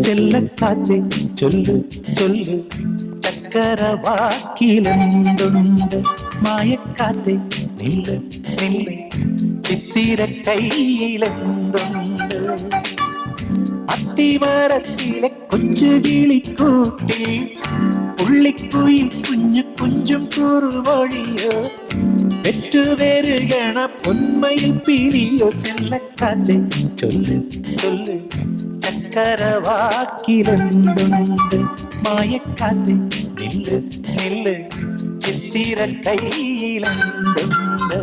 ചെല്ലക്കാത്തെ ചൊല്ലു ചൊല്ലു ചക്കരവാക്കിലെന്തുണ്ട് മായക്കാത്തെ നില്ല് നില്ല് ചിത്തിര കയ്യിലെന്തുണ്ട് അത്തിമരത്തിലെ കൊച്ചു കിളിക്കൂട്ടിൽ പുള്ളിക്കുയിൽ കുഞ്ഞു കുഞ്ചും കുറുവഴിയോ പെറ്റുപേരുകണ പൊന്മയിൽ പിരിയോ ചെല്ലക്കാത്തെ ചൊല്ല് ചൊല്ല് ചക്കരവാക്കിലെന്തുണ്ട് മായക്കാത്തെ നില്ല് നില്ല് ചിത്തിര കയ്യിലെന്തുണ്ട്